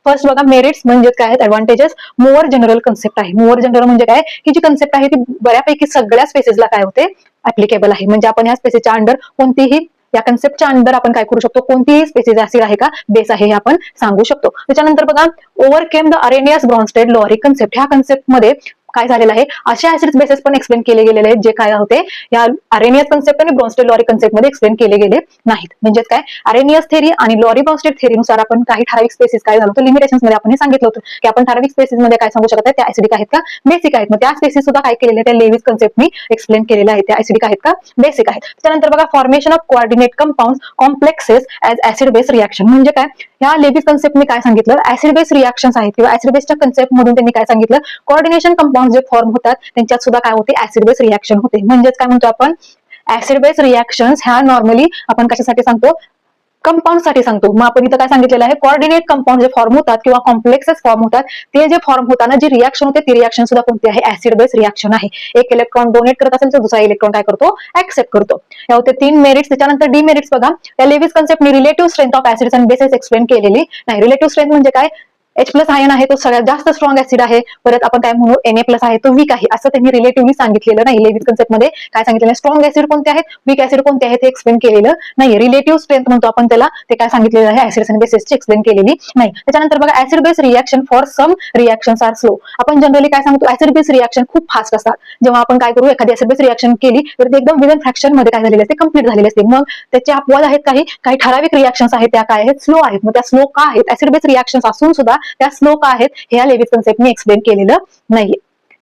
First बघा, merits म्हणजे काय आहेत, ऍडव्हान्टेजेस. मोर जनरल कन्सेप्ट आहे. मोर जनरल म्हणजे काय की जी कन्सेप्ट आहे ती बऱ्यापैकी सगळ्या स्पेसेसला काय होते, ऍप्लिकेबल आहे. म्हणजे आपण या स्पेसेसच्या अंडर कोणतीही, या कन्सेप्टच्या अंडर आपण काय करू शकतो, कोणतीही स्पेसिस ऍसिड आहे का बेस आहे हे आपण सांगू शकतो. त्याच्यानंतर बघा, ओव्हरकेम द अरेनियस ब्रॉन्स्टेड लोअरी कन्सेप्ट. ह्या कन्सेप्ट मध्ये काय झालेलं आहे, असे ऍसिड बेसेस पण एक्सप्लेन केले गेलेले आहेत जे काय होते या अरेनियस कन्सेप्ट आणि ब्रॉन्स्टेड लॉरी कन्सेप्ट मध्ये एक्सप्लेन केले गेले नाहीत. म्हणजे काय, अरेनियस थेरी आणि लॉरी ब्रॉन्स्टेड थेरीनुसार आपण काही ठराविक स्पेसिस काय झालं होतं, लिमिटेशन्स मध्ये आपण हे सांगितलं होतं की आपण ठराविक स्पेसिस मध्ये काय सांगू शकत आहे, त्या ऍसिडिक आहेत का बेसिक आहेत. मग त्या स्पेसिस सुद्धा काय केलेले, त्या लेविस कन्सेप्टनी एक्सप्लेन केलेल्या आहेत, त्या ऍसिडिक आहेत का बेसिक आहेत. त्यानंतर बघा, formation of coordinate compound complexes as acid base reaction. म्हणजे काय, या लेविस कन्सेप्टने काय सांगितलं, ऍसिड बेस रिएक्शन्स आहेत किंवा ऍसिड बेसच्या कन्सेप्ट मधून त्यांनी काय सांगितलं, कोऑर्डिनेशन कंपाऊंड जे फॉर्म होतात त्यांच्यात सुद्धा काय होते, ऍसिड बेस रिएक्शन होते. म्हणजेच काय म्हणतो आपण, ऍसिड बेस रिएक्शन्स ह्या नॉर्मली आपण कशासाठी सांगतो, कंपाऊंड साठी सांगतो. मग आपण इथं काय सांगितलेलं आहे, कोऑर्डिनेट कंपाऊंड जे फॉर्म होतात किंवा कॉम्प्लेक्सेस फॉर्म होतात, ते जे फॉर्म होताना जी रिएक्शन होते ती रिएक्शन सुद्धा कोणती आहे, ऍसिड बेस रिएक्शन आहे. एक इलेक्ट्रॉन डोनेट करत असेल तर दुसरा इलेक्ट्रॉन काय करतो, ऍक्सेप्ट करतो. या होते 3 मेरिट्स. त्याच्यानंतर डीमेरिट्स बघा, या लेविस कन्सेप्टने relative strength of acids and bases explain केलेली नाही. रिलेटिव्ह स्ट्रेंथ म्हणजे काय, H प्लस आयन आहे तो सगळ्यात जास्त स्ट्रॉंग ऍसिड आहे, परत आपण काय म्हणू Na प्लस आहे तो वीक आहे, असं त्यांनी रिलेटिव्हली सांगितलेलं नाही. लेविस कन्सेप्ट मध्ये काय सांगितलेलं, स्ट्रॉंग ऍसिड कोणते आहेत, वीक ऍसिड कोणते आहेत हे एक्सप्लेन केलेलं नाही. रिलेटिव्ह स्ट्रेंथ म्हणतो आपण त्याला, ते काय सांगितलेलं आहे, ऍसिड्स आणि बेसेसची एक्सप्लेन केलेली नाही. त्याच्यानंतर बघा, acid base reaction for some reactions are slow. आपण जनरली काय सांगतो, ऍसिड बेस रिएक्शन खूप फास्ट असतात. जेव्हा आपण काय करू, एखादी ऍसिड बेस रिएक्शन केली तर ते एकदम विदिन फ्रॅक्शन मध्ये काय झालेले असते, कंप्लीट झालेले असते. मग त्याचे अपवाद आहेत, काही काही ठराविक रिएक्शन्स आहेत त्या काय आहेत, स्लो आहेत. मग त्या स्लो का आहेत, ऍसिड बेस रिएक्शन्स असून सुद्धा त्या स्लो का आहेत, हे या लेविस कन्सेप्टने एक्सप्लेन केलेलं नाहीये.